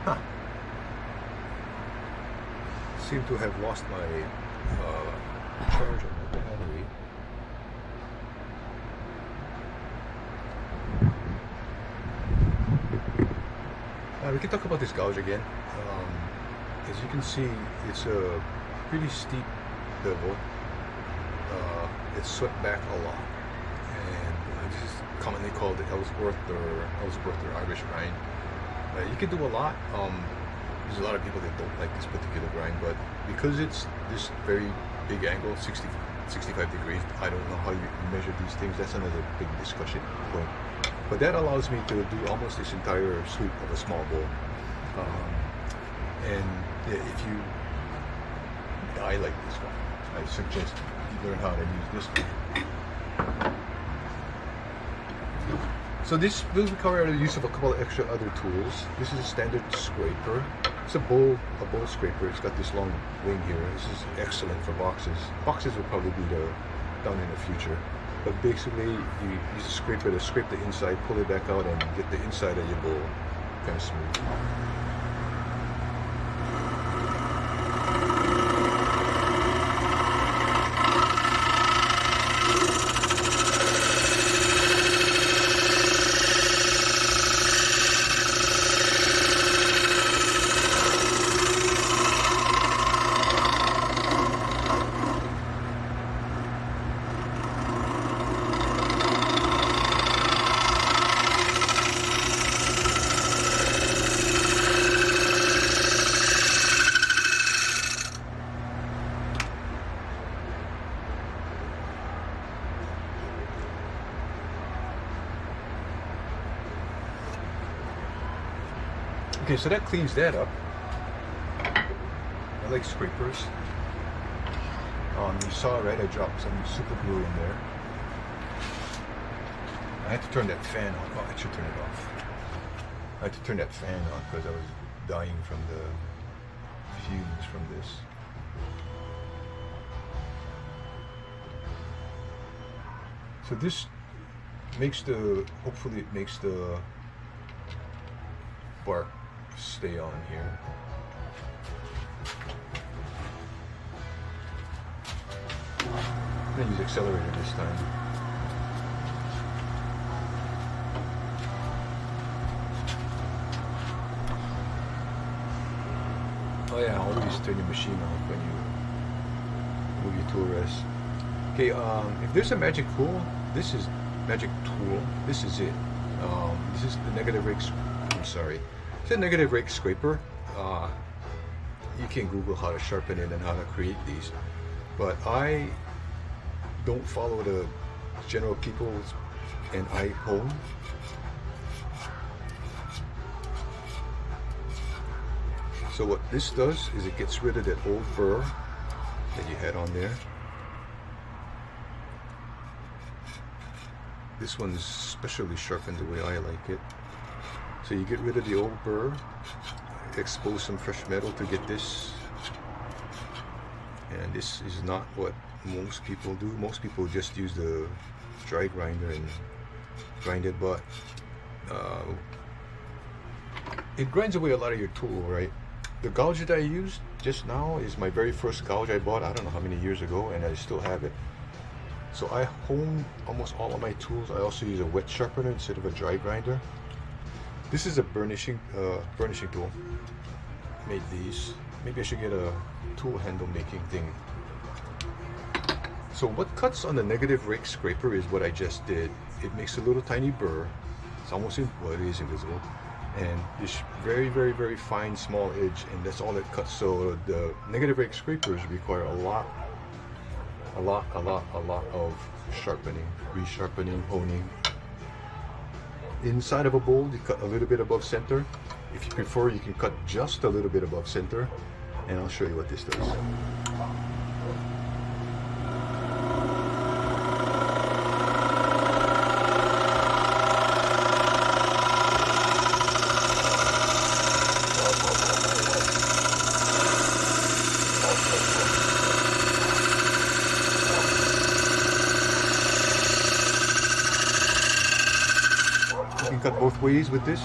Huh. Seem to have lost my charge on the battery. We can talk about this gouge again. As you can see, it's a pretty steep bevel. It's swept back a lot, and this is commonly called the Ellsworth or Irish grind. You can do a lot. There's a lot of people that don't like this particular grind, but because it's this very big angle, 65 degrees, I don't know how you measure these things. That's another big discussion point. But that allows me to do almost this entire sweep of a small bowl. And if you, I like this one. I suggest you learn how to use this one. So this will require the use of a couple of extra other tools. This is a standard scraper. It's a bowl scraper. It's got this long wing here. This is excellent for boxes. Boxes will probably be done in the future. But basically, you use a scraper to scrape the inside, pull it back out, and get the inside of your bowl kind of smooth. Okay, so that cleans that up. I like scrapers. You saw, right, I dropped some super glue in there. I had to turn that fan on. Oh, I should turn it off. I had to turn that fan on because I was dying from the fumes from this. So this makes hopefully it makes the bark stay on here. I'm going to use accelerator this time. Oh yeah, always turn your machine off when you move your tool rest. Okay, if there's a magic tool, this is magic tool. This is it. This is the negative rake. I'm sorry. It's a negative rake scraper. You can Google how to sharpen it and how to create these, but I don't follow the general people's, and I hone. So what this does is it gets rid of that old burr that you had on there. This one's specially sharpened the way I like it. So you get rid of the old burr, expose some fresh metal to get this. And this is not what most people do. Most people just use the dry grinder and grind it, but it grinds away a lot of your tool, right? The gouge that I used just now is my very first gouge I bought, I don't know how many years ago, and I still have it. So I hone almost all of my tools. I also use a wet sharpener instead of a dry grinder. This is a burnishing tool. Made these. Maybe I should get a tool handle making thing. So what cuts on the negative rake scraper is what I just did. It makes a little tiny burr. It's almost well, it is invisible. And this very, very, very fine small edge, and that's all it cuts. So the negative rake scrapers require a lot of sharpening, resharpening, honing. Inside of a bowl, you cut a little bit above center. If you prefer, you can cut just a little bit above center, and I'll show you what this does. You can cut both ways with this.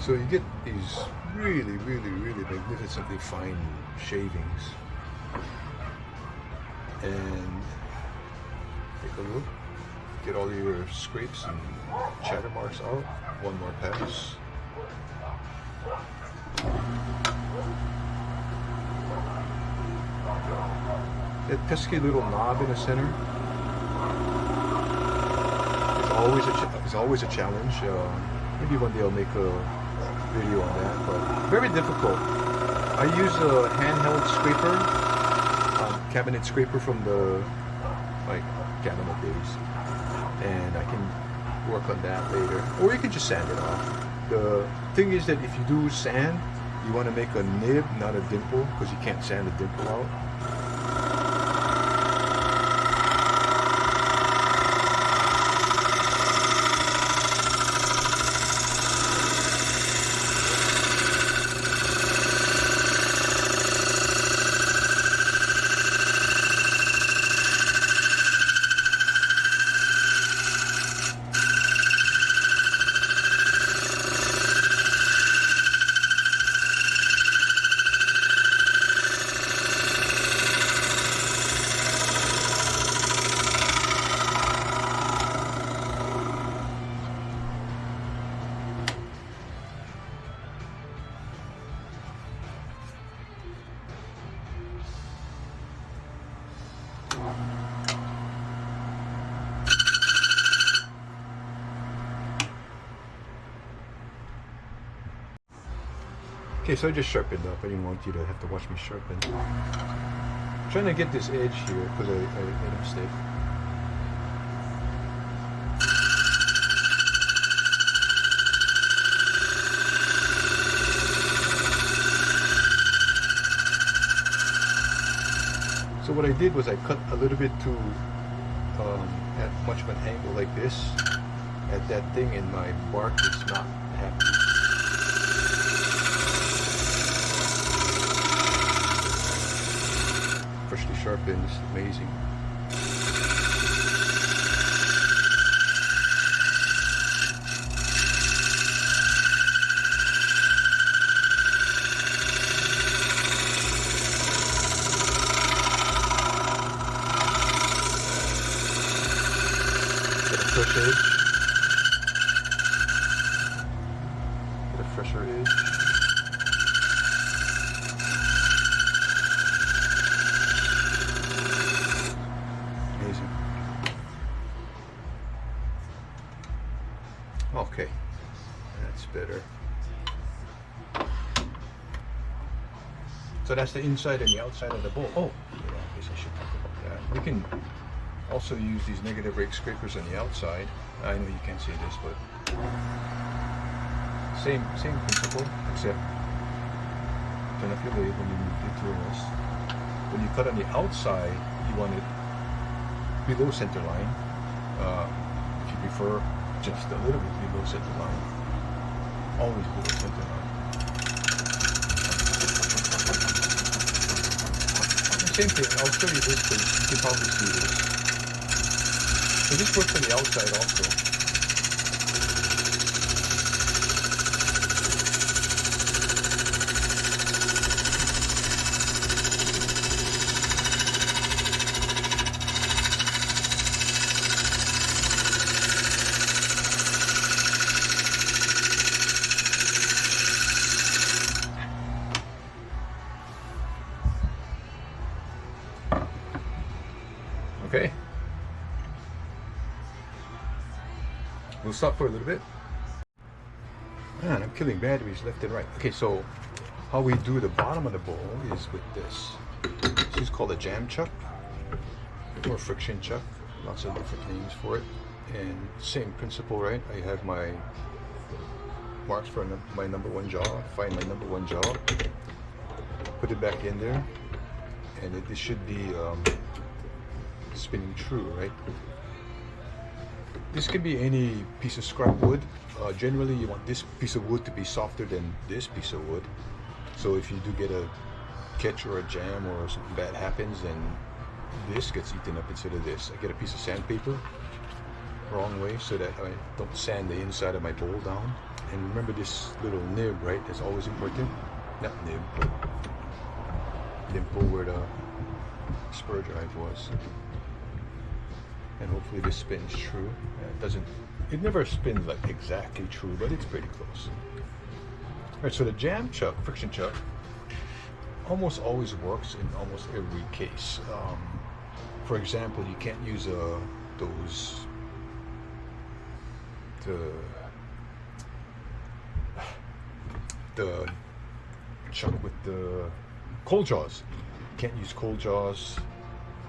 So you get these really, really, really magnificently fine shavings. And take a look. Get all your scrapes and chatter marks out. One more pass. That pesky little knob in the center is always a challenge. Maybe one day I'll make a video on that, but very difficult. I use a handheld scraper, cabinet scraper from the cabinet days, and I can work on that later. Or you can just sand it off. The thing is that if you do sand, you want to make a nib, not a dimple, because you can't sand a dimple out. Okay, so I just sharpened up. I didn't want you to have to watch me sharpen. I'm trying to get this edge here because I made a mistake. So what I did was I cut a little bit to at much of an angle like this at that thing, and my bark is not happy. Freshly sharpened, this is amazing. Get a fresh edge. Get a fresher edge. Amazing. Okay, that's better. So that's the inside and the outside of the bowl. Oh, yeah, I guess I should talk about that. We can also use these negative rake scrapers on the outside. I know you can't see this, but same principle, except turn off your lathe when you move the tools. When you cut on the outside, you want it below center line. If you prefer just a little bit below center line, always below center line. The same thing, I'll show you this because you can probably see this. So this works on the outside also. Okay. We'll stop for a little bit. Man, I'm killing batteries left and right. Okay, so how we do the bottom of the bowl is with this. This is called a jam chuck or friction chuck. Lots of different names for it. And same principle, right? I have my marks for my number one jaw. Find my number one jaw. Put it back in there. And it should be spinning true, right? This can be any piece of scrap wood. Generally, you want this piece of wood to be softer than this piece of wood. So if you do get a catch or a jam or something bad happens, then this gets eaten up instead of this. I get a piece of sandpaper wrong way so that I don't sand the inside of my bowl down. And remember this little nib, right? That's always important. Not nib, but dimple where the spur drive was. And hopefully this spins true. It never spins like exactly true, but it's pretty close. Alright, so the jam chuck, friction chuck, almost always works in almost every case. For example, you can't use the chuck with the cold jaws. You can't use cold jaws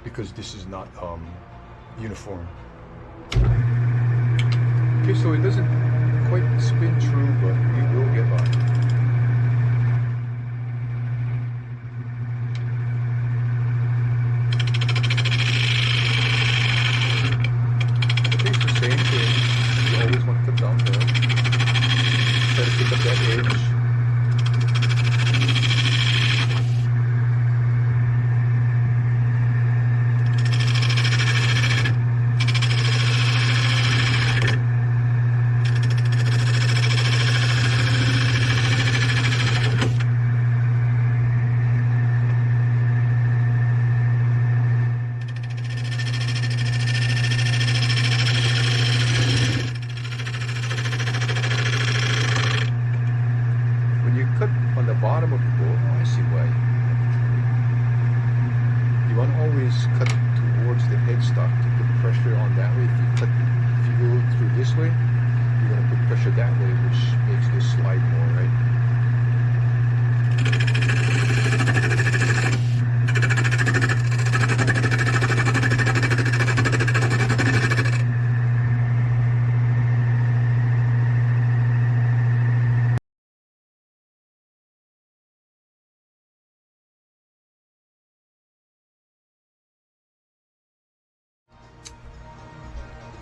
because this is not uniform. Okay, so it doesn't quite spin true, but we will get by. Okay, so same thing. You always want to cut down there. Try to pick up that edge. Bottom of the bowl. Oh, I see why. You want to always cut towards the headstock to put pressure on that way. If you go through this way, you're going to put pressure that way, which makes this slide more, right?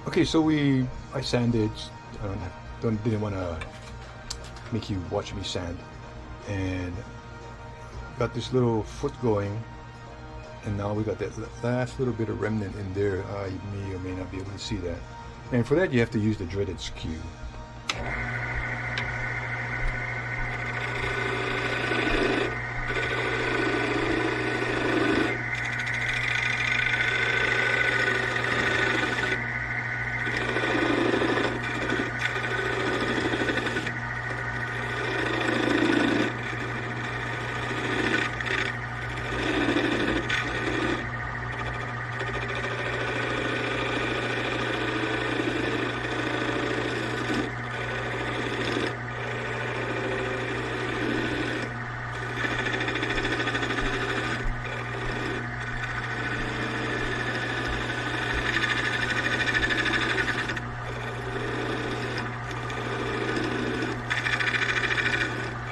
Okay, so I sanded. Didn't want to make you watch me sand, and got this little foot going, and now we got that last little bit of remnant in there. You may or may not be able to see that, and for that you have to use the dreaded skew.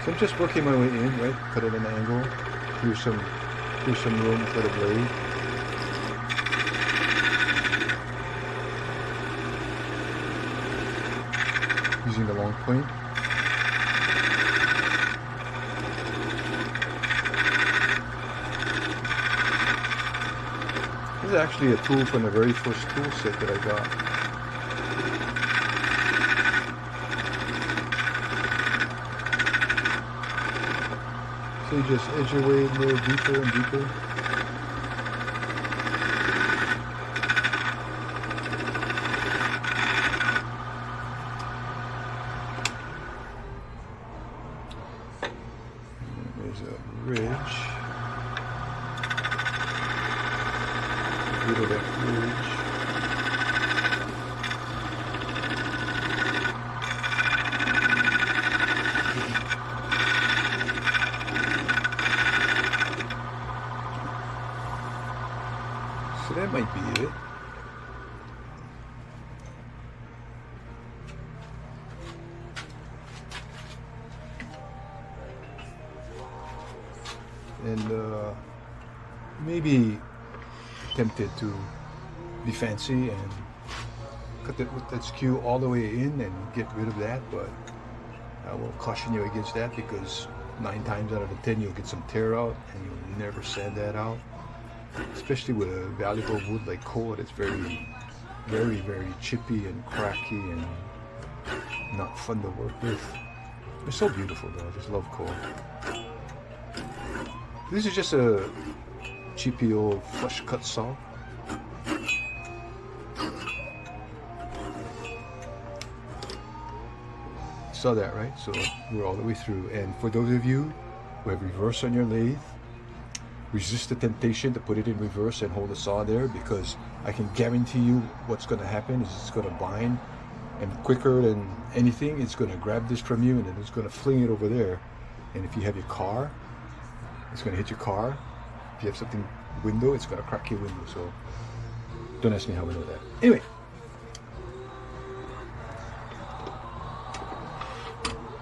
So I'm just working my way in, right? Cut at an angle. Here's some room for the blade. Using the long point. This is actually a tool from the very first tool set that I got. So you just edge your way a little deeper and deeper. There's a ridge. Get rid of that ridge. So that might be it. And maybe tempted to be fancy and cut it with that skew all the way in and get rid of that, but I will caution you against that because 9 times out of the 10 you'll get some tear out and you'll never sand that out. Especially with a valuable wood like coal, it's very very, very chippy and cracky and not fun to work with. They're so beautiful though. I just love coal. This is just a cheapy old flush cut saw. Saw that, right? So we're all the way through. And for those of you who have reverse on your lathe, resist the temptation to put it in reverse and hold the saw there, because I can guarantee you what's going to happen is it's going to bind, and quicker than anything it's going to grab this from you and then it's going to fling it over there. And if you have your car, it's going to hit your car. If you have something window, it's going to crack your window. So don't ask me how I know that. Anyway,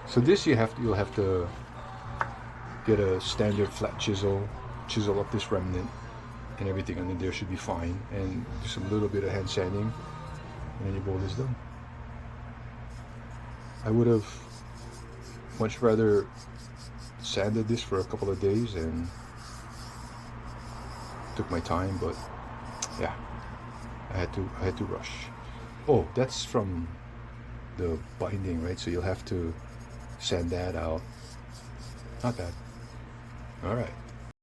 so this you'll have to get a standard flat chisel up this remnant, and everything under there should be fine, and do some little bit of hand sanding, and then your bolt is done. I would have much rather sanded this for a couple of days and took my time, but yeah, I had to rush. Oh, that's from the binding, right? So you'll have to sand that out. Not bad. All right.